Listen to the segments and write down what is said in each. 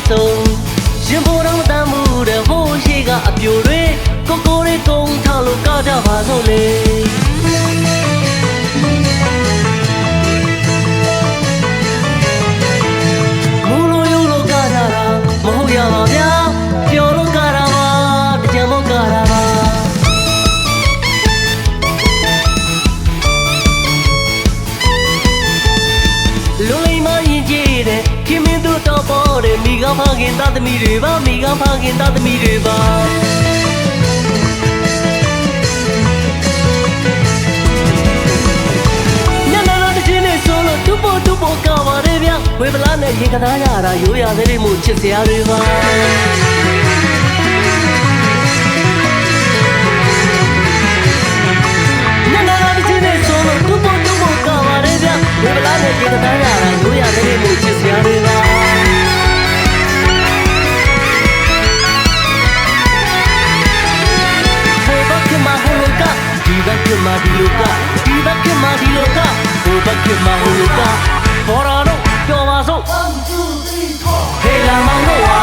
ဆုံးရင်ပေါ်တော့တမ်းမှုတဲ့ဟိုးရှိကအပြိုတွေကိုကိုလေးကုန်းထားလို့ကားကြပါစို့လေမူလိုယူလို့ကားကြတာမဟုတ်ရပါဗျာပျော်လို့ကားတာပါတကြံမို့ကားတာပါလူလိမ္မာရင်ကြည့်တဲ့ခင်မင်းတို့တော့ပေါ်တယ်မိကဖခင်သားသမီးတွေပါမိကဖခင်သားသမီးတွေပါညနာနာတချင်းနဲ့ဆိုလို့တူပေါ်ကပါရဲဗျဝေဗလာနဲ့ရေကသားရတာရိုးရသေးလေးမို့ချစ်စရာတွေပါညနာနာတချင်းနဲ့ဆိုလို့တူပေါ်ကပါရဲဗျဝေဗလာနဲ့ရေကသားရတာရိုးရသေးလေးမို့ချစ်စရာတွေပါဒီလိုကဒီဘက်ကမှဒီလိုကဟိုဘက်ကမှဟိုလိုကပေါ်လာတော့ပြောပါစို့ 1 2 3 4 Hey la mano wa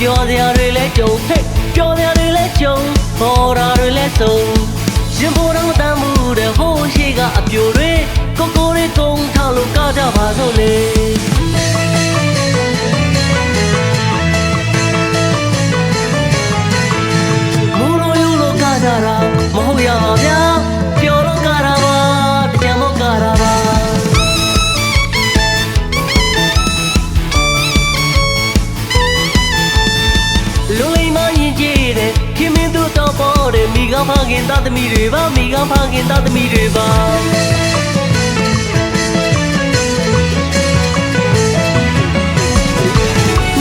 ပြောစရာတွေလဲကြုံဟဲ့ပြောစရာတွေလဲကြုံပေါ်တာတွေလဲဆုံးရင်ပေါ်တော့တမ်းမှုတဲ့ဟိုးရှိကအပြိုတွေကိုကိုလေးကုန်းထားလို့ကားကြပါစို့လေမူလိုယူလို့ကားကြတာမဟုတ်ရပါဗျာပျော်လို့ကားတာပါတကြံမို့ကားတာပါမိကဖခင်သားသမီးတွေပါမိကဖခင်သားသမီးတွေပါ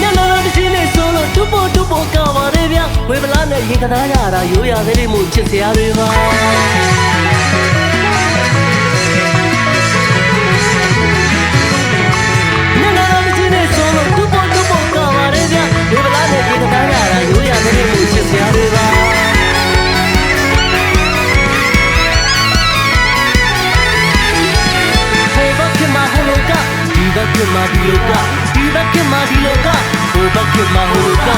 ညနာနာတချင်းနဲ့ဆိုလို့တူပေါ်ကပါရဲဗျဝေဗလာနဲ့ရေကသားရတာရိုးရသေးလေးမို့ချစ်စရာတွေပါညနာနာတချင်းနဲ့ဆိုလို့တူပေါ်ကပါရဲဗျဝေဗလာနဲ့ရေကသားရတာရိုးရသေးလေးမို့ချစ်စရာတွေပါဒီဘက်ကမှဒီလိုကဒီဘက်ကမှဒီလိုကဟိုဘက်ကမှဟိုလိုက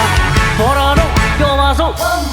ပေါ်လာတော့ပြောပါစို့